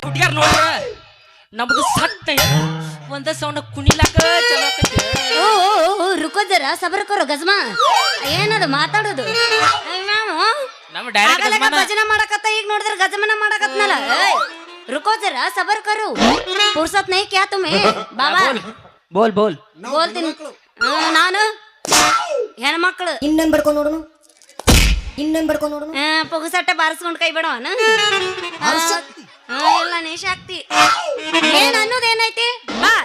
ಹುಡುಗ್ಯಾರ ನೋಡ್ರ ನಮ್ದು ಸಟ್ಟ ಒಂದ ಸೌಂಡ್ ಕುಣಿಲಾಕ ಚಲೋ ಆಕೈತಿ. ಓ ರುಕೋ ಜರ ಸಬರ್ ಕರೋ ಗಜ್ಮಾ ಏನದು ಮಾತಾಡೋದು ನಮ್ಮ ಡೈರೆಕ್ಟ್ ಭಜನೆ ಮಾಡಕತ್ತ ಈಗ ನೋಡಿದ್ರೆ ಗಜಮನ ಮಾಡಕತ್ನಲ್ಲ ರುಕೋ ಜರ ಸಬರ್ ಕರು ಪುರ್ಸತ್ ನೈ ಕ್ಯಾ ತುಮೆ ಬಾಬಾ ಬೋಲ್ ಬೋಲ್ ಬೋಲ್ತೀನಿ ನಾನು ಹೆಣ್ಮಕ್ಳು ಇನ್ನೊಂದು ಬಡ್ಕೊಂಡು ನೋಡೋಣ ಇನ್ನೊಂದು ಬಡ್ಕೊಂಡು ನೋಡೋಣ ಪುಗುಸಟ್ಟೆ ಬಾರಿಸ್ಕೊಂಡು ಕೈ ಬಿಡವನ ಇಲ್ಲ ನೀ ಶಕ್ತಿ ಏನ್ ಅನ್ನೋದೇನೈತಿ ಬಾ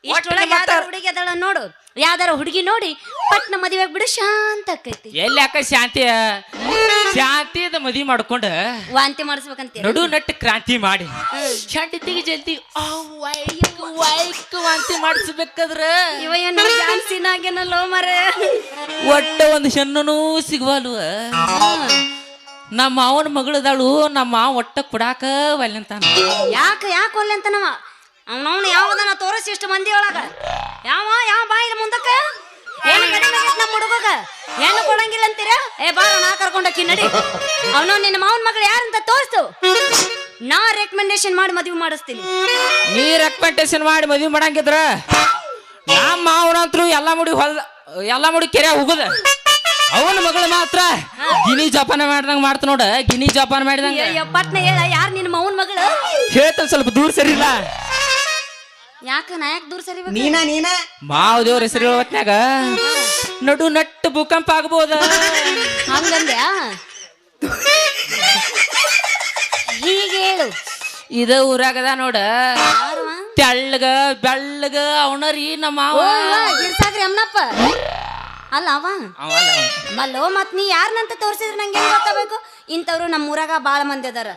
ಇಷ್ಟೊಳಗೆ ಯಾವ್ದಾರ ಹುಡುಗಿ ಅದಳ ನೋಡು ಯಾವ್ದಾರ ಹುಡುಗಿ ನೋಡಿ ಪಟ್ನ ಮದುವೆ ಬಿಡು ಶಾಂತ ಆಕೈತಿ ಎಲ್ಲಿ ಯಾಕ ಶಾಂತಿದ ಮದ್ವಿ ಮಾಡ್ಕೊಂಡ ವಾಂತಿ ಮಾಡಿಸ್ಬೇಕಂತ ನಡು ನಟ್ಟು ಕ್ರಾಂತಿ ಮಾಡಿ ಶಾಂತಿಗೆ ಜಲ್ದಿ ವೈಕ್ ವಾಂತಿ ಮಾಡಿಸ್ಬೇಕಾದ್ರ ಇವ ಏನು ಜಾನ್ಸಿನಾಗೇನಲ್ಲೋ ಮರ ಒಟ್ಟ ಒಂದು ಹೆಣ್ಣನು ಸಿಗುವಲ್ವ. ನಮ್ಮ ಮಾವನ ಮಗಳದಾಳು ನಮ್ಮ ಮಾವ ಒಟ್ಟ ಕೊಡಾಕ ಒಲ್ಲೆಂತಾನ. ಯಾಕೆ ಒಲ್ಲೆ ಅಂತ ನಾವ ಅವನವನು ಯಾವ್ದನ ತೋರಿಸಿ ಇಷ್ಟು ಮಂದಿ ಒಳಗ ಯಾವ ಬಾಯಿದ ಮುಂದಕ್ಕ ಏನು ಕಡಿಮೆ ಆಗೈತೆ ನಮ್ಮ ಹುಡುಗಗ ಏನು ಕೊಡಂಗಿಲ್ಲ ಅಂತೀರ ಬಾರ ನಾ ಕರ್ಕೊಂಡಕ್ಕಿ ನಡಿ ಅವನು ನಿನ್ನ ಮಾವನ ಮಗಳು ಯಾರಂತ ತೋರಿಸ್ತು ನಾ ರೆಕಮೆಂಡೇಶನ್ ಮಾಡಿ ಮದುವೆ ಮಾಡಿಸ್ತೀನಿ. ನೀ ರೆಕಮೆಂಡೇಶನ್ ಮಾಡಿ ಮದ್ವಿ ಮಾಡಂಗಿದ್ರ ನಮ್ಮ ಮಾವನಂತ್ರು ಎಲ್ಲಾ ಮುಡಿ ಕೆರೆ ಹೋಗುದ. ಅವನ ಮಗಳು ಮಾತ್ರ ಗಿನಿ ಜಪಾನ ಮಾಡ್ದಂಗ ಮಾಡ್ತ ನೋಡ. ಗಿನಿ ಜಪಾನ ಮಾಡಿದಂಗ ಪಟ್ನ ಹೇಳ ಯಾರು ನಿನ್ನ ಮಾವನ ಮಗಳು ಹೇಳ್ತ ಸ್ವಲ್ಪ ದೂರ ಸರಿಲ್ಲ. ಯಾಕ ನಾ ಯಾಕೆ ದೂರ ಸರಿ ನೀನ ಮಾವ ದೇವ್ರ ಹೆಸರು ಹೇಳತ್ನಾಗ ನಡು ನಟ್ಟು ಭೂಕಂಪ ಆಗ್ಬೋದ ಹಂಗಂದ್ಯಾ ಹೀಗೆ ಹೇಳು. ಇದ ಊರಾಗದ ನೋಡ ತೆಳ್ಳಗ ಬೆಳ್ಳಗ ಅವನರಿ ನಮ್ಮ ಮಾವ ಗಿರ್ಸಾಗ್ರಿ ಅಮ್ಮನಪ್ಪ ಅಲ್ಲ ಅವ ಮಲ್ಲೋ ಮತ್ ನೀ ಯಾರನ್ನಂತ ತೋರಿಸಿದ್ರೆ ನಂಗೆ ಹೆಂಗ್ ಗೊತ್ತಾಗಬೇಕು? ಇಂಥವ್ರು ನಮ್ಮ ಊರಾಗ ಬಾಳ ಮಂದಿ ಅದಾರ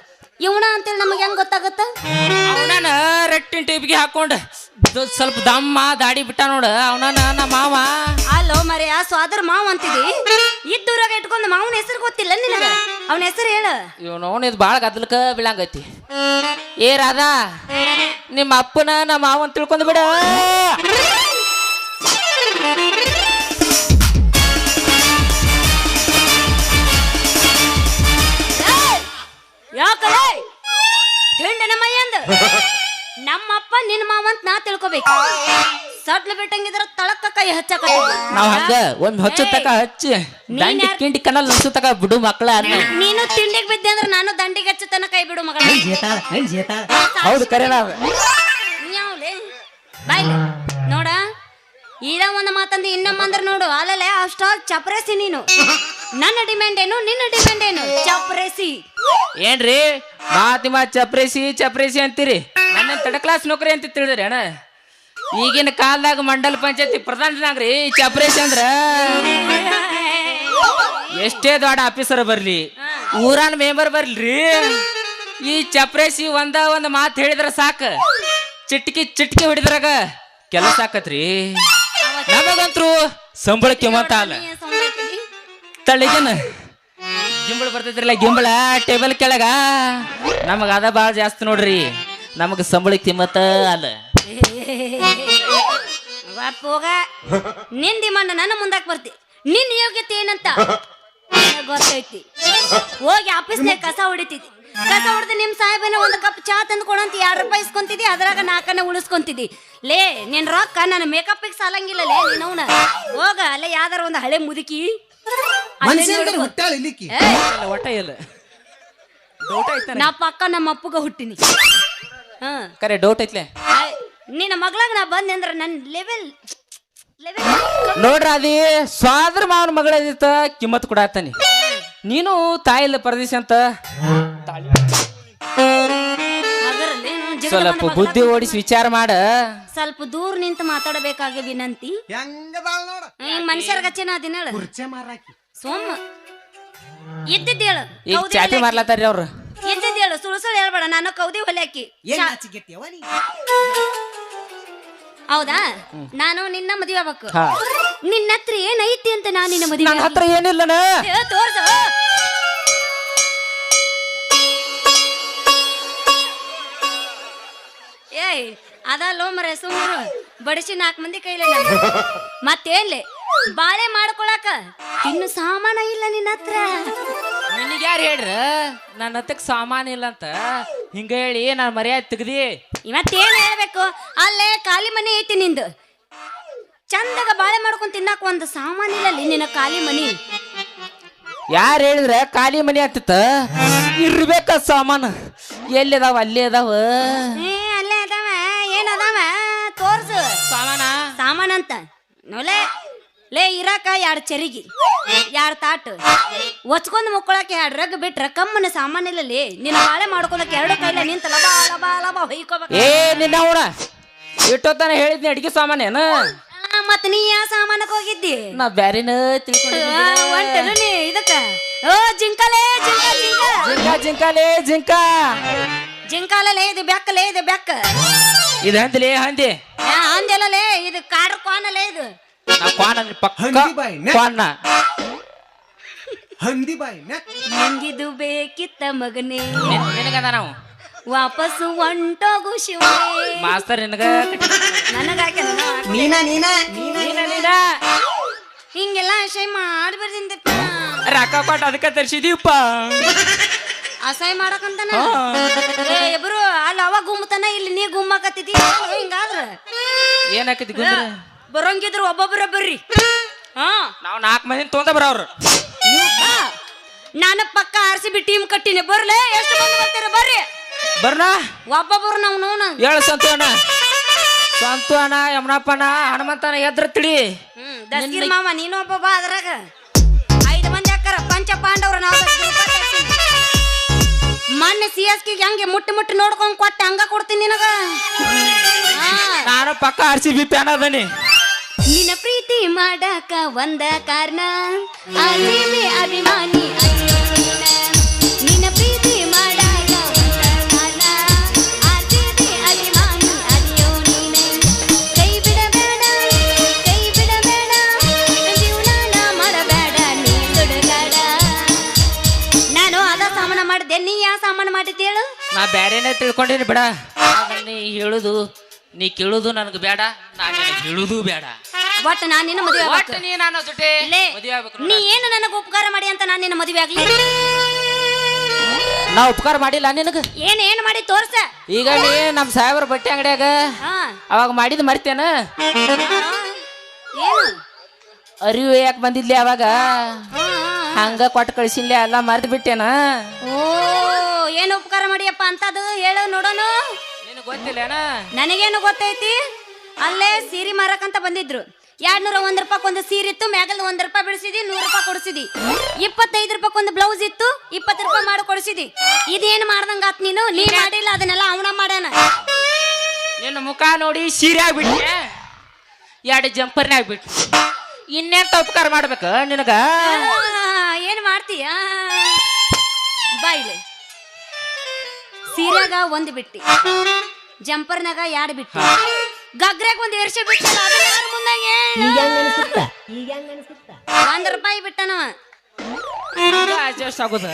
ಇವನ ಅಂತೇಳಿ ನಮಗೆ ಹೆಂಗ್ ಗೊತ್ತಾಗತ್ತ? ಅವನ ರಟ್ಟಿನ ಟೈಪ್ಗೆ ಹಾಕೊಂಡ ಸ್ವಲ್ಪ ದಮ್ಮ ದಾಡಿ ಬಿಟ್ಟ ನೋಡ ಅವನ ನಮ್ಮ ಮಾವ. ಅಲ್ಲೋ ಮರೆ ಆ ಸ್ವಾದರ್ ಮಾವ ಅಂತಿದಿ ಇದ್ದೂರಾಗ ಇಟ್ಕೊಂಡ್ ಮಾವನ ಹೆಸರು ಗೊತ್ತಿಲ್ಲ ನಿನಗ? ಅವನ ಹೆಸರು ಹೇಳ. ಇವನು ಇದು ಬಾಳ ಗದ್ದಲಕ ಬೀಳಂಗೈತಿ. ಏ ರಾಧಾ ನಿಮ್ಮ ಅಪ್ಪನ ನಮ್ಮ ಮಾವನ್ ತಿಳ್ಕೊಂಡ್ ಬಿಡ. ಯಾಕಲೇ ತಿಂಡನ ಮೈಯಂದ ನಮ್ಮಪ್ಪ ನಿನ್ನ ಮಾವಂತ ನಾ ತಿಳ್ಕೊಬೇಕು. ಸಡ್ಲು ಬಿಟ್ಟಂಗಿದ್ರ ತಳಕ್ಕ ಕೈ ಹಚ್ಚಕ ನಾವ್ ಹಂಗ ಒಂದ್ ಹಚ್ಚತಕ ಹಚ್ಚಿ ದಂಡಿ ಕಿಂಡಿ ಕನಲ್ ನನ್ಸತಕ ಬಿಡು ಮಕ್ಕಳ. ನೀನು ತಿಂಡಿಗೆ ಬಿದ್ದೆ ಅಂದ್ರೆ ನಾನು ದಂಡಿಗೆ ಹಚ್ಚತನ ಕೈ ಬಿಡು ಮಗಳ. ಹೌದು ಕರೆ ನಾವ್ ಯಾವ್ಲೆ ಬಾಯ್ಲೆ ನೋಡ ಇದ ಒಂದು ಮಾತಂದು ಇನ್ನೊಮ್ಮಂದ್ರ ನೋಡು ಅಲ್ಲೇ ಅಷ್ಟಾಲ್ ಚಪ್ರೇಸಿ ನೀನು. ನನ್ನ ಡಿಮ್ಯಾಂಡ್ ಏನು ನಿನ್ನ ಡಿಮ್ಯಾಂಡ್ ಏನು? ಚಪ್ರೇಸಿ ಏನ್ರಿ ಮಾತ್ ಚಪ್ರೇಸಿ ಅಂತೀರಿ. ನನ್ನ ತರ್ಡ್ ಕ್ಲಾಸ್ ನೌಕರಿ ಅಂತ ತಿಳಿದ್ರಿ ಅಣ್ಣ. ಈಗಿನ ಕಾಲದಾಗ ಮಂಡಲ ಪಂಚಾಯತಿ ಪ್ರಧಾನನಾಗ್ರಿ ಚಪ್ರೇಸಿ ಅಂದ್ರ ಎಷ್ಟೇ ದೊಡ್ಡ ಆಫೀಸರ್ ಬರ್ಲಿ ಊರಾನ ಮೆಂಬರ್ ಬರ್ಲ್ರಿ ಈ ಚಪ್ರೇಸಿ ಒಂದ್ ಮಾತು ಹೇಳಿದ್ರ ಸಾಕ ಚಿಟ್ಕಿ ಹೊಡಿದ್ರಾಗ ಕೆಲಸ ಆಕತ್ರಿ. ನಮಗಂತ್ರು ಸಂಬಳಕ್ಕೆ ಮತ್ತ ಅಲ್ಲ ತಳಿಗೇನ ಗಿಂಬಳ ಬರ್ತೈತ್ರಲ್ಲ ಗಿಂಬಳ ಟೇಬಲ್ ಕೆಳಗ ನಮಗ ಅದ ಬಾಳ ಜಾಸ್ತಿ ನೋಡ್ರಿ. ನಮಗ ಸಂಬಳಕ್ಕೆ ಕಿಮ್ಮತ್ತ ಅಲ್ಲ. ಹೋಗ ನಿನ್ ಡಿಮಾಂಡ್ ನನ್ನ ಮುಂದಾಕ್ ಬರ್ತಿ. ನಿನ್ ಯೋಗ್ಯತೆ ಏನಂತ ಗೊತ್ತೈತಿ. ಹೋಗಿ ಆಫೀಸ್ನಾಗ ಕಸ ಹೊಡಿತಿದ್ದಿ. ಕಸ ಹೊಡೆದು ನಿಮ್ ಸಾಹೇಬನ ಒಂದು ಕಪ್ ಚಾ ತಂದು ಕೊಡಂತ 2 ರೂಪಾಯಿ ಇಸ್ಕೊಂತಿದ್ದಿ. ಅದ್ರಾಗ 4 ಉಳಿಸ್ಕೊಂತಿದ್ದಿ. ಲೇ ನಿನ್ ರೊಕ್ಕ ನನ್ನ ಮೇಕಪ್ಗೆ ಸಾಲಂಗಿಲ್ಲ ಲೇ ನೀನವನ. ಹೋಗ ಅಲ್ಲೇ ಯಾವ್ದಾರ ಒಂದು ಹಳೆ ಮುದುಕಿ ಒಟ್ಟ ಇಲ್ಲ ನಾ ಪಕ್ಕ ನಮ್ಮ ಅಪ್ಪಗ ಹುಟ್ಟಿನಿ. ಕರೆ ಡೌಟ್ ಐತ್ಲೆ ನಿನ್ನ ಮಗಳಾಗ ನಾ ಬಂದೆ ಅಂದ್ರ ನನ್ ಲೆವೆಲ್ ನೋಡ್ರ ಅದಿ ಸ್ವಾದ್ರ ಮಾವನ ಮಗಳದಿತ್ತ ಕಿಮ್ಮತ್ ಕೊಡಾತಾನಿ. ನೀನು ತಾಯಿಲ್ಲ ಪರದೇಶ ಅಂತ ಸ್ವಲ್ಪ ಬುದ್ಧಿ ಓಡಿಸಿ ವಿಚಾರ ಮಾಡ. ಸ್ವಲ್ಪ ದೂರ ನಿಂತು ಮಾತಾಡಬೇಕಾಗ ವಿನಂತಿ. ಮನುಷ್ಯರ್ಗಚ್ಚೇನ ಅದಿನ ಸೋಮ ಇದ್ದಿದ್ದೇಳು ಈಗ ಚಾಪಿ ಮಾರ್ಲತ್ತಾರ್ರಿ ಅವ್ರು. ಇದ್ದಿದ್ದೇಳು ಸುಳ್ಳು ಹೇಳ್ಬೇಡ. ನಾನು ಕೌದಿ ಹೊಲ್ಯಾಕಿ ಹೌದಾ? ನಾನು ನಿನ್ನ ಮದುವೆ ಆಗ್ಬೇಕು. ನಿನ್ನ ಹತ್ರ ಏನೈತಿ ಅಂತ ನಾನು ನಿನ್ನ ಮದುವೆ ಹತ್ರ ಏನಿಲ್ಲನ ತೋರ್ಸ. ಏಯ್ ಅದಲ್ಲೋ ಮರೆ ಸುಮ್ಮರು ಬಡಿಸಿ 4 ಮಂದಿ ಕೈಲೇ ಮತ್ತೇನ್ಲೆ ಬಾಳೆ ಮಾಡ್ಕೊಳಕ ಇನ್ನು ಸಾಮಾನ ಇಲ್ಲ ನಿನ್ನ ಹತ್ರ. ನಿನಗೆ ಯಾರು ಹೇಳ್ರ ನನ್ನ ಹತ್ತಕ್ ಸಾಮಾನ್ ಇಲ್ಲ ಅಂತ ಹಿಂಗ ಹೇಳಿ ನಾನು ಮರ್ಯಾದೆ ತೆಗ್ದಿ. ಇವತ್ತೇನ್ ಹೇಳ್ಬೇಕು? ಅಲ್ಲೇ ಖಾಲಿ ಮನೆ ಐತಿ ನಿಂದು. ಚಂದಾಗ ಬಾಳೆ ಮಾಡ್ಕೊಂಡ್ ತಿನ್ನಾಕ ಒಂದು ಸಾಮಾನಿಲ್ಲ ನಿನ್ನ ಖಾಲಿ ಮನಿ. ಯಾರು ಹೇಳಿದ್ರ ಖಾಲಿ ಮನಿ ಆಗ್ತಿತ್ತ? ಇರ್ಬೇಕ ಸಾಮಾನು. ಎಲ್ಲಿ ಅದಾವ? ಅಲ್ಲೇ ಅದಾವ. ಅಲ್ಲೇ ಅದಾವ. ಏನ್ ಅದಾವ ತೋರ್ಸು. ಸಾಮಾನಂತ ನೋಲೆ ಲೇ ಇರಾಕ 2 ಚರಿಗೆ 2 ತಾಟು ಒಚ್ಕೊಂಡ್ ಮುಕ್ಕೊಳಕ್ಕೆ 2 ರಗ್ ಬಿಟ್ರ ಕಮ್ಮನ ಸಾಮಾನಿಲ್ಲ. ನಿನ್ನ ಬಾಳೆ ಮಾಡ್ಕೊಳಕ್ಕೆ 2 ಕೈಲ ನಿಂತ ಲಬ ಲಬ ಲಬ ಹೊಯ್ಕೋಬೇಕು. ಏ ನಿನ್ನ ಅವನ ಇಟ್ಟೋತಾನೆ ಹೇಳಿದ್ನಿ ಅಡಿಗೆ ಸಾಮಾನೇನ. ಮತ್ ನೀ ಯಾವ ಸಾಮಾನಕ್ ಹೋಗಿದ್ದಿ? ನಾ ಬ್ಯಾರೇನ ತಿಳ್ಕೊಂಡ ನೀ ಇದಕ್ಕ. ಓ ಜಿಂಕಲೇ ಜಿಂಕ ಜಿಂಕ ಜಿಂಕಾಲೇ ಜಿಂಕ ಜಿಂಕಾಲೇ ಇದು ಬೆಕ್ಕಲೇ ಇದು ಬೆಕ್ಕ. ಇದು ಹಂದಿಲೇ ಹಂದಿ. ಹಂದಿಲ್ಲಲೇ ಇದು ಕಾಡ್ರ ಕ್ವಾನಲೇ ಇದು. ನಿಂಗಿದು ಬೇಕಿತ್ತ ಮಗನೇ ನಿನಗದ ನಾವು ವಾಪಸ್ಸು ಹೊಂಟೋಗು ಶಿವನೇ. ಮಾಸ್ತರ್ ನಿನಗ ನನಗಾಕೆ ನೀನ ನೀನ ಹಿಂಗೆಲ್ಲ ಅಸಹ್ಯ ಮಾಡ್ಬಾರ್ದಿಂದ. ರೊಕ್ಕ ಕೊಟ್ಟು ಅದಕ್ಕೆ ತರ್ಸಿದೀವಪ್ಪ. ಅಸಹ್ಯ ಮಾಡಕಂತಾನ ಇಬ್ರು ಅಲ್ಲಿ ಅವ ಗುಮ್ಮತನ ಇಲ್ಲಿ ನೀ ಗುಮ್ಮಕತ್ತಿದಿ. ಹಿಂಗಾದ್ರ ಏನಾಕತಿ ಬರೋಂಗಿದ್ರು ಒಬ್ಬೊಬ್ಬರ ಬರ್ರಿ. ನಾವು 4 ಮಂದಿ ತೊಂದ ಬರೋರು. ನಾನು ಪಕ್ಕ RCB ಟೀಮ್ ಕಟ್ಟಿನಿ. ಬರ್ಲೆ ಎಷ್ಟು ಮಂದಿ ಬರ್ತೀರ ಬರ್ರಿ. ಬರ್ನಾ ಒಬ್ಬೊಬ್ಬರು ನಾವು ನೋನ ಹೇಳು. ಸಂತು ಅಣ್ಣ ಯಮನಪ್ಪನ ಹನುಮಂತನ ಎದ್ರ ತಿಳಿ. ದಸ್ಗಿರ್ ಮಾವ ನೀನು ಒಬ್ಬ ಬಾ. ಅದ್ರಾಗ 5 ಮಂದಿ ಅಕ್ಕಾರ ಪಂಚ ಪಾಂಡವ್ರ. ನಾವು ಮೊನ್ನೆ CSK ಹಂಗೆ ಮುಟ್ಟಿ ನೋಡ್ಕೊಂಡ್ ಕೊಟ್ಟೆ ಹಂಗ ಕೊಡ್ತೀನಿ ನಿನಗ. ನಾನು ಪಕ್ಕ RCB ಫ್ಯಾನ್ ಅದನಿ. ನಿನ್ನ ಪ್ರೀತಿ ಮಾಡಾಕ ಒಂದ ಕಾರಣ RCB ಅಭಿಮಾನಿ. ನಿನ್ನ ಪ್ರೀತಿ ಮಾಡಾಕ ಒಂದ ಕಾರಣ RCB ಅಭಿಮಾನಿ ಅದಿಯೋ ನೀನೆ. ಕೈ ಬಿಡಬೇಡ ಜೀವನ ಮಾಡಬೇಡ ನೀ ದುಡುಗಾಡ. ನಾನು ಅದ ಸಾಮಾನ ಮಾಡಿದ್ದೆ. ನೀ ಯಾವ ಸಾಮಾನ ಮಾಡಿದ್ದೆ ಹೇಳು? ನಾ ಬ್ಯಾರೇನೆ ತಿಳ್ಕೊಂಡಿನಿ ಬಿಡ. ನೀ ಹೇಳುದು ನೀ ಕೇಳುದು ನನಗೆ ಬೇಡ. ನಾನು ಹೇಳುದು ಬೇಡ. ಒಟ್ಟು ನಾನು ನಿನ್ನ ಮದುವೆ ಆಗ್ಬೇಕು. ನೀ ನನ್ನ ಜೊತೆ ಮದುವೆ ಆಗ್ಬೇಕು. ನೀ ಏನು ನನಗೆ ಉಪಕಾರ ಮಾಡಿ ಅಂತ ನಾನು ನಿನ್ನ ಮದುವೆ ಆಗ್ಲಿ? ನಾ ಉಪಕಾರ ಮಾಡಿಲ್ಲ ನಿನಗ. ಏನು ಮಾಡಿ ತೋರ್ಸ. ಈಗ ನೀ ನಮ್ಮ ಸಾಹೇಬ್ರ ಬಟ್ಟೆ ಅಂಗಡಿಯಾಗ ಅವಾಗ ಮಾಡಿದ್ ಮರ್ತೇನ? ಏನು ಅರಿವು ಯಾಕೆ ಬಂದಿದ್ಲಿ ಅವಾಗ? ಹಂಗ ಕೊಟ್ಟು ಕಳ್ಸಿನ್ಲಿ ಎಲ್ಲ ಮರ್ತು ಬಿಟ್ಟೇನ. ಓ ಏನು ಉಪಕಾರ ಮಾಡಿಯಪ್ಪ ಅಂತದು ಹೇಳು ನೋಡೋಣ. ನಿನಗೆ ಗೊತ್ತಿಲ್ಲೇನ? ನನಗೇನು ಗೊತ್ತೈತಿ. ಅಲ್ಲೇ ಸೀರೆ ಮಾರಕಂತ ಬಂದಿದ್ರು. 201 ರೂಪಾಯಿ ಒಂದು ಸೀರೆ ಇತ್ತು. ಮ್ಯಾಗಲ್ 1 ರೂಪಾಯಿ ಬಿಡಿಸಿದಿ. 100 ರೂಪಾಯಿ ಕೊಡಿಸಿದಿ. 25 ರೂಪಾಯಿ ಒಂದು ಬ್ಲೌಸ್ ಇತ್ತು. 20 ರೂಪಾಯಿ ಮಾಡಿ ಕೊಡಿಸಿದಿ. ಇದೇನು ಮಾಡ್ದಂಗ ಆತ್ ನೀನು? ನೀ ಮಾಡಿಲ್ಲ ಅದನ್ನೆಲ್ಲ ಅವನ ಮಾಡ್ಯಾನ. ನಿನ್ನ ಮುಖ ನೋಡಿ ಸೀರೆ ಆಗ್ಬಿಟ್ಟೆ. 2 ಜಂಪರ್ನೇ ಆಗ್ಬಿಟ್ಟು. ಇನ್ನೆಂತ ಉಪಕಾರ ಮಾಡ್ಬೇಕ ನಿನಗ? ಏನು ಮಾಡ್ತೀಯ? ಬಾಯಿಲೆ ಸೀರೆಗ 1 ಬಿಟ್ಟಿ, ಜಂಪರ್ನಾಗ 2 ಬಿಟ್ಟಿ, ಗಗ್ರಾಗ 1 ವರ್ಷ ಬಿಟ್ಟಲ್ಲ. ಅದು ಯಾರ ಮುಂದಾಗ $1 ರೂಪಾಯಿ ಬಿಟ್ಟನವ. ಅಡ್ಜಸ್ಟ್ ಆಗೋದ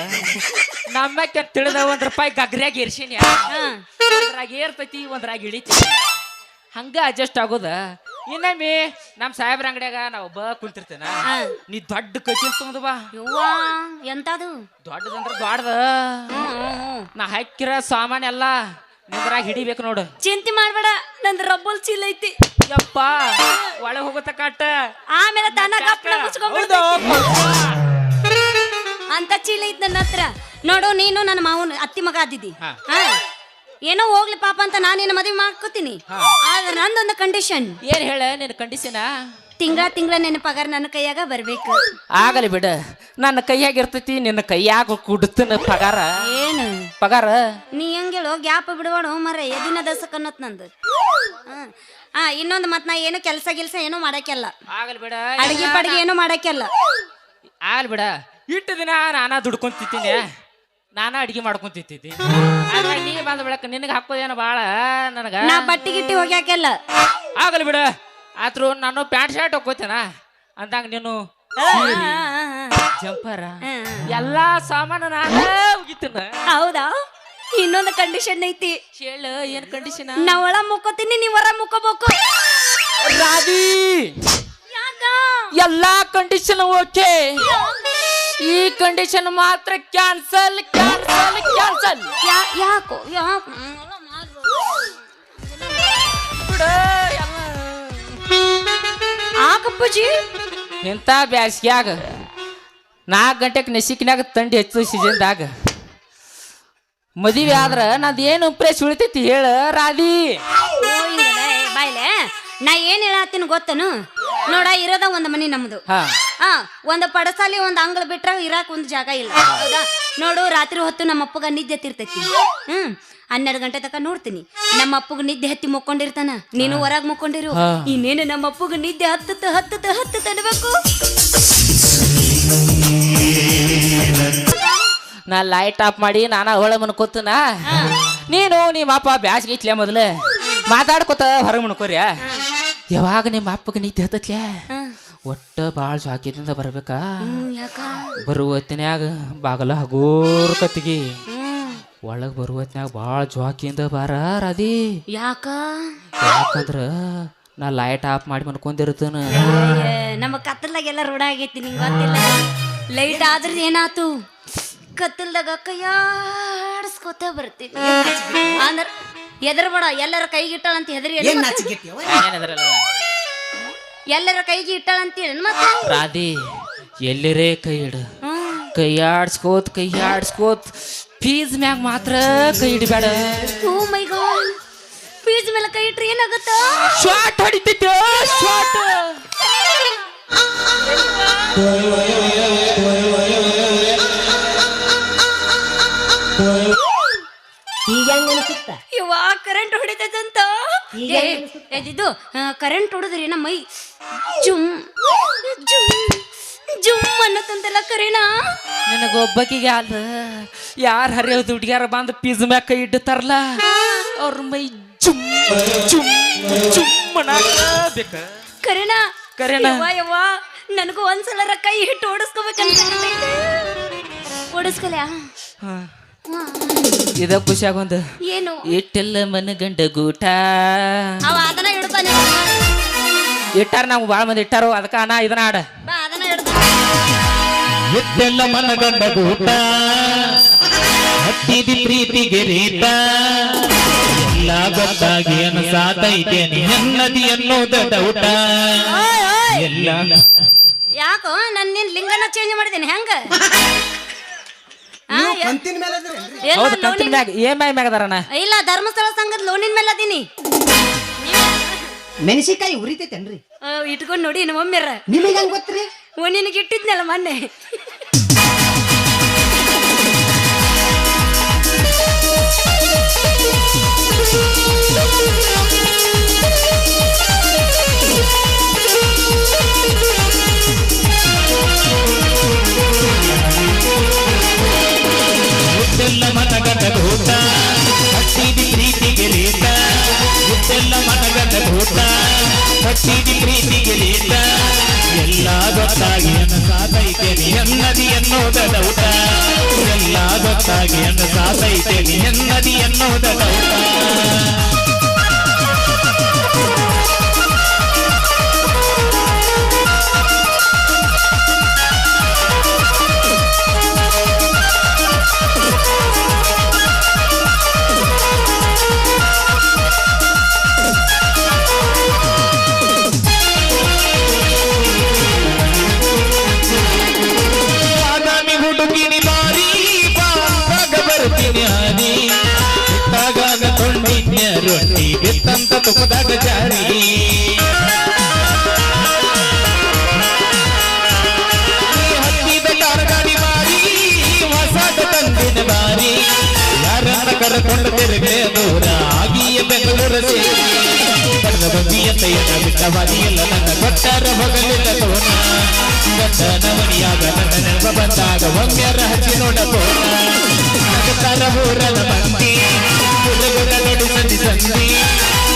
ನಮ್ಮಕ್ಕೆ ತಿಳಿದ $1 ಗಗ್ರ್ಯಾಗ ಇರ್ಸಿನಿ. ಒಂದ್ರಾಗ ಏರ್ತೈತಿ ಒಂದ್ರಾಗ ಇಳಿತಿ. ಹಂಗ ಅಡ್ಜಸ್ಟ್ ಆಗೋದ. ಇನ್ನೊಮ್ಮೆ ನಮ್ಮ ಸಾಹೇಬ್ರ ಅಂಗಡಿಯಾಗ ನಾ ಒಬ್ಬ ಕುಂತಿರ್ತೇನ. ನೀ ದೊಡ್ಡ ಕಚಿಲ್ ತುಂಬದ ಬಾ. ಯವ್ವಾ ಎಂತದು? ದೊಡ್ಡದಂದ್ರ ದೊಡ್ಡದ. ನಾ ಹಾಕಿರ ಸಾಮಾನ್ ಎಲ್ಲ ನಿಂದ್ರಾಗ ಹಿಡಿಬೇಕು ನೋಡು. ಚಿಂತೆ ಮಾಡ್ಬೇಡ, ನಂದು ರಬ್ಬಲ್ ಚೀಲ ಐತಿ. ಯಪ್ಪ ಒಳಗೆ ಹೋಗುತ್ತ ಕಟ್ಟ. ಆಮೇಲೆ ತನ್ನ ಅಂತ ಚೀಲ ಐತ್ ನನ್ನ ಹತ್ರ. ನೋಡು ನೀನು ನನ್ನ ಮಾವನ ಅತ್ತಿ ಮಗ ಆದಿದ್ದಿ. ಏನೋ ಹೋಗ್ಲಿ ಪಾಪ ಅಂತ ನಾನು ನಿನ್ನ ಮದುವೆ ಮಾಡ್ಕೋತೀನಿ. ಆದ್ರೆ ನಂದೊಂದು ಕಂಡೀಷನ್. ಏನ್ ಹೇಳ ನಿನ್ನ ಕಂಡೀಷನ್? ತಿಂಗಳ ನಿನ್ನ ಪಗಾರ ನನ್ನ ಕೈಯಾಗ ಬರ್ಬೇಕು. ಆಗಲಿ ಬಿಡ, ನನ್ನ ಕೈಯಾಗ ಇರ್ತೈತಿ. ನಿನ್ನ ಕೈಯಾಗ ಕುಡ್ತನ ಪಗಾರ. ಏನು ಪಗಾರ? ನೀ ಹೆಂಗೇಳು ಗ್ಯಾಪ್ ಬಿಡಬೇಡ ಮರ. ಎದಿನ ದಸಕನ್ನತ್ ನಂದು. ಇನ್ನೊಂದು ಮತ್ ನಾ ಏನು ಕೆಲಸ ಗಿಲ್ಸ ಏನೋ ಮಾಡಕ್ಕೆಲ್ಲ. ಆಗಲಿ ಬಿಡ, ಅಡಿಗೆ ಪಡಿಗೆ ಏನೋ ಮಾಡಕ್ಕೆಲ್ಲ. ಆಗಲಿ ಬಿಡ. ಇಟ್ಟು ದಿನ ನಾನಾ ದುಡ್ಕೊಂತಿದ್ದೀನಿ, ನಾನಾ ಅಡಿಗೆ ಮಾಡ್ಕೊಂತಿದ್ದೀನಿ. ನೀ ಬಂದ ಬೆಳಕ ನಿನಗೆ ಹಾಕೋದೇನ ಬಾಳ ನನಗ. ನಾ ಬಟ್ಟಿ ಗಿಟ್ಟಿ ಹೋಗ್ಯಾಕೆಲ್ಲ. ಆಗಲಿ ಬಿಡ. ಆತ್ರು ನಾನು ಪ್ಯಾಂಟ್ ಶರ್ಟ್ ಹಾಕೋತೇನ ಅಂದಂಗ ನೀನು ಜಂಪರ ಎಲ್ಲಾ ಸಾಮಾನು ನಾನ ಹೋಗಿತ್ತೇನ. ಹೌದಾ? ಇನ್ನೊಂದು ಕಂಡೀಷನ್ ಐತಿ. ಹೇಳು ಏನ್ ಕಂಡೀಷನ್? ನಾ ಒಳ ಮುಕ್ಕೋತೀನಿ, ನೀ ಹೊರ ಮುಕ್ಕೋಬೇಕು. ರಾಧಿ ಎಲ್ಲಾ ಕಂಡೀಷನ್ ಓಕೆ. ಈ ಕಂಡೀಷನ್ ಮಾತ್ರ ಕ್ಯಾನ್ಸಲ್ ಕ್ಯಾನ್ಸಲ್ ಕ್ಯಾನ್ಸಲ್. ಯಾಕೋ ಆಕಪ್ಪಜಿ ಇಂಥ ಬ್ಯಾಸ್ಗ್ಯಾಗ 4 ಗಂಟೆಗೆ ನೆಸಿಕಿನಾಗ ತಂಡಿ ಹೆಚ್ಚು ಸೀಸನ್ದಾಗ ಮದುವೆ ಆದ್ರ ನಂದು ಏನು ಪ್ರೇಸ್ ಉಳಿತೈತಿ ಹೇಳ ರಾಧಿ. ಬಾಯ್ಲೆ ನಾ ಏನ್ ಹೇಳತ್ತೀನಿ ಗೊತ್ತನು ನೋಡ, ಇರೋದ ಒಂದ್ ಮನಿ ನಮ್ದು. ಒಂದ್ ಪಡಸಾಲಿ ಒಂದ್ ಅಂಗಳ ಬಿಟ್ರ ಇರಾಕ್ ಒಂದ್ ಜಾಗ ಇಲ್ಲ. ಹೌದಾ? ನೋಡು, ರಾತ್ರಿ ಹೊತ್ತು ನಮ್ಮ ಅಪ್ಪಗ ನಿದ್ದೆ ಹತ್ತಿರ್ತೈತಿ. 12 ಗಂಟೆ ತಕ ನೋಡ್ತೀನಿ ನಮ್ಮ ಅಪ್ಪಗ ನಿದ್ದೆ ಹತ್ತಿ ಮುಕ್ಕೊಂಡಿರ್ತಾನ, ನೀನು ಹೊರಗ್ ಮುಕ್ಕೊಂಡಿರು. ಇನ್ನೇನು ನಮ್ಮ ಅಪ್ಪಗ ನಿದ್ದೆ ಹತ್ತು ತಡಬೇಕು. ನಾ ಲೈಟ್ ಆಫ್ ಮಾಡಿ ನಾನು ಅವಳ ಮನ್ಕೋತನ, ನೀನು ನಿಮ್ಮ ಅಪ್ಪ ಬ್ಯಾಸ್ಗೆ ಐತ್ಲೆ ಮೊದಲು ಮಾತಾಡ್ಕೊತ ಹೊರಗೆ ಮನ್ಕೋರ್ಯ. ಯಾವಾಗ ನಿಮ್ಮ ಅಪ್ಪಗೆ ನಿದ್ದೆ ಹತ್ತತ್ಲೆ ಒಟ್ಟ ಭಾಳ ಜಾಕಿದಿಂದ ಬರ್ಬೇಕಾ? ಬರುವ ಹೊತ್ತಿನ್ಯಾಗ ಬಾಗಲ ಹಗೋರ್ ಕತ್ತಿಗೆ ಒಳಗ್ ಬರುವ ಹೊತ್ತಿನ್ಯಾಗ ಭಾಳ ಜಾಕಿಯಿಂದ ಬಾರ ರಾಧಿ. ಯಾಕಂದ್ರ ನಾ ಲೈಟ್ ಆಫ್ ಮಾಡಿ ಮನ್ಕೊಂಡಿರ್ತೇನ. ನಮ್ಮ ಕತ್ತಲ್ದಾಗೆಲ್ಲ ರೂಢ ಆಗೈತಿ, ನಿಂಗೆ ಗೊತ್ತಿಲ್ಲ. ಲೈಟ್ ಆದ್ರ ಏನಾತು, ಕತ್ತಲ್ದಾಗ ಕೈಯಾಡಿಸ್ಕೋತ ಬರ್ತೀವಿ. ಅಂದ್ರ ಹೆದರ್ಬೇಡ, ಎಲ್ಲರ ಕೈಗೆ ಇಟ್ಟಾಳಂತ ಹೆದರಿ. ಎಲ್ಲರ ಕೈಗೆ ಇಟ್ಟಾಳಂತ ರಾಧಿ ಎಲ್ಲರೇ ಕೈ ಇಡು, ಕೈಯಾಡ್ಸ್ಕೋತ್ ಫೀಸ್ ಮ್ಯಾಗ ಮಾತ್ರ ಕೈ ಇಡಬೇಡ. ಓ ಮೈ ಗಾಡ್, ಫೀಸ್ ಮೇಲೆ ಕೈ ಇಟ್ರೆ ಏನಾಗುತ್ತ? ಶಾಟ್ ಹೊಡಿತೈತೆ ಶಾಟ್. ಈಗ ಅನಿಸುತ್ತ ಇವ ಕರೆಂಟ್ ಹೊಡಿತೈತಂತ. ಇದು ಕರೆಂಟ್ ಹೊಡೆದ್ರಿ ನಮ್ಮ ಮೈ ಜುಮ್ ಜುಮ್ ಜುಮ್ ಅನ್ನತ್ತಂತಲ್ಲ ಕರೆನಾ. ನಿನಗೊಬ್ಬಕಿಗೆ ಅಲ್ಲ, ಯಾರು ಹರಿಯೋದು ಹುಡುಗ್ಯಾರ ಬಂದು ಪಿಜ್ ಮ್ಯಾಗ ಕೈ ಇಡ್ತಾರಲ್ಲ ಅವ್ರ ಮೈ ಜುಮ್ ಜುಮ್ ಜುಮ್ ಅನ್ನಬೇಕ. ಕರೆನಾ ಕರೆನಾ ಯವ್ವ, ನನಗೂ ಒಂದ್ಸಲ ಕೈ ಹಿಟ್ಟು ಓಡಿಸ್ಕೋಬೇಕಂತ ಓಡಿಸ್ಕಲ್ಯಾ? ಇದ ಖುಷಿಯಾಗೊಂದು ಏನು ಇಟ್ಟೆಲ್ಲ ಮನಗಂಡ ಗೂಟ ಅವ ಅದನ್ನ ಹಿಡ್ತಾನೆ. ಇಟ್ಟಾರ ನಾವು ಭಾಳ ಮಂದಿ ಇಟ್ಟಾರೋ, ಅದಕ್ಕ ಅಣ್ಣ ಇದನ್ನ ಆಡ. ಅದನ್ನ ಹಿಡ್ತಾನೆ. ಇಟ್ಟೆಲ್ಲ ಮನಗಂಡ ಗೂಟ ಹತ್ತಿದಿ ಪ್ರೀತಿಗೆ ರೀತ ಎಲ್ಲ ಗೊತ್ತಾಗಿ ಅನಸಾತೈತೆ ನೆನ್ನದಿ ಅನ್ನೋದ ಡೌಟ ಎಲ್ಲ. ಯಾಕೋ ನಾನು ನಿನ್ ಲಿಂಗನ ಚೇಂಜ್ ಮಾಡಿದ್ದೇನೆ ಹೆಂಗ? ಇಲ್ಲ, ಧರ್ಮಸ್ಥಳ ಸಂಘದ ಲೋನಿನ ಮೇಲೆ ಅದೀನಿ. ಮೆಣಸಿಕಾಯಿ ಉರಿತೈತೇನ್ರಿ? ಇಟ್ಕೊಂಡ್ ನೋಡಿ ಒಮ್ಮೆರ. ನಿಮಗೆ ಹೆಂಗ್ ಗೊತ್ತ್ರಿ? ನಿನಗೆ ಇಟ್ಟಿದ್ನಲ್ಲ ಮೊನ್ನೆ. ಇಟ್ಟೆಲ್ಲ ಮನಗಂಡ ಗೂಟ ಹತ್ತಿದಿ ಪ್ರೀತಿಗೆ ರೀತ ಇಟ್ಟೆಲ್ಲ ಮನಗಂಡ ಗೂಟ ಹತ್ತಿದಿ ಪ್ರೀತಿಗೆ ರೀತ ಎಲ್ಲ ಗೊತ್ತಾಗಿ ಅನಸಾತೈತೆ ನೆನ್ನದಿ ಅನ್ನೋದ ಡೌಟ ಎಲ್ಲ ಗೊತ್ತಾಗಿ ಅನಸಾತೈತೆ ನೆನ್ನದಿ ಅನ್ನೋದ ಡೌಟ. ಹುಡುಗಿನಿ ಬಾರಿ ಬಾಗ ಬರ್ತೀನಿ ಹಾನಿ ಬಿಟ್ಟಾಗ ಕೊಂಡಿದ್ಯ ರೊಟ್ಟಿ ಬಿತ್ತಂತ ತುಪ್ಪದಾಗ ಜಾರಿ ಹತ್ತಿದ ಕಾರ್ಗಾಡಿ ಬಾರಿ ಹೊಸದ ತಂದಿನ ಬಾರಿ ಯಾರನ್ನ ಕರ್ಕೊಂಡು ತಿರುಗೆ ದೂರ ಆಗಿಯ ಬೆಂಗಳೂರು ಸೇರಿ ಕಳೆದ ಬಂದಿಯಂತೆಯನ್ನ ಬಿಟ್ಟವಾದಿಯಲ್ಲ ನನ್ನ ಕೊಟ್ಟಾರ ಹೊಗಲಿಲ್ಲ ತೋಣ ಗಂಡನವನಿಯಾಗ ನನ್ನ ನೆನಪ ಬಂದಾಗ ಒಮ್ಮೆರ ಹಚ್ಚಿ ನೋಡಬೋಣ ನಗತಾರ ಊರದ ಮಂದಿ ತಿರುಗುದ ನುಡಿ ಸಂಧಿ ಸಂಧಿ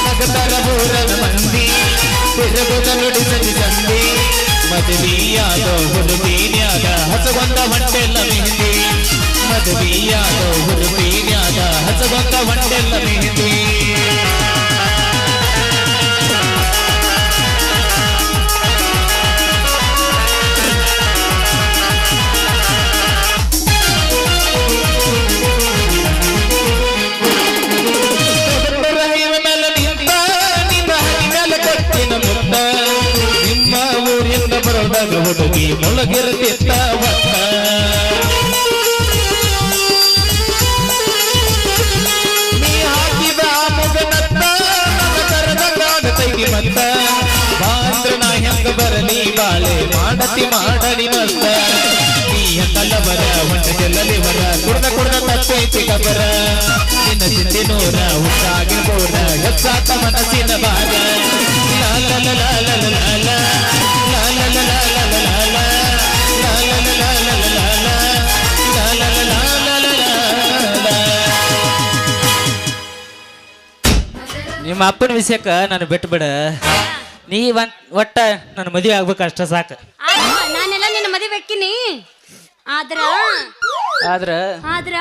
ನಗತಾರ ಊರದ ಮಂದಿ ತಿರುಗುದ ನುಡಿ ಸಂಧಿ ಸಂಧಿ ಮದುವೆಯಾದ ಹುಡುಗೀನ್ಯಾದ ಹಸಗೊಂದ ಹೊಂಟೆಲ್ಲ ಮೆಹಂದಿ ಮದುವೆಯಾದ ಹುಡುಗೀನ್ಯಾದ ಹಸಗೊಂದ ಹೊಂಟೆಲ್ಲ ಮೆಹಂದಿ. ಒಳಗ ಹುಡುಗಿ ಮುಳಗಿರ್ತಿತ್ತ ಒಟ್ಟ ನೀ ಹಾಕಿದ ಮುಗನತ್ತ ನನ್ನ ಕರೆದ ಕಾಣತೈತಿ ಮತ್ತ ಬಾಂದ್ರ ನಾ ಹೆಂಗ ಬರಲಿ ಬಾಳೆ ಮಾಡತಿ ಮಾಡಲಿ ಮತ್ತ ನೀ ಎಂದಲ್ಲವರ ಹೊಂಟ ಗೆಲ್ಲಲಿವರ ಕುಡ್ದ ತಪ್ಪೈತಿ ಕಬರ ನಿನ್ನ ಚಿಂತೆ ನೂರ ಹುಟ್ಟಾಗಿರ್ಬೋರ ಹೆಚ್ಚಾತ ಮನಸ್ಸಿನ ಭಾಗ ನಿಮ್ಮ ಅಪ್ಪನ ವಿಷಯಕ್ಕ ನಾನು ಬಿಟ್ಟು ಬಿಡ ನೀ ಒಟ್ಟ ನನ್ನ ಮದುವೆ ಆಗ್ಬೇಕು ಅಷ್ಟ ಸಾಕು ನಾನೆಲ್ಲ ನಿನ್ನ ಮದುವೆ ಹಾಕಿನಿ ಆದ್ರ ಆದ್ರ ಆದ್ರ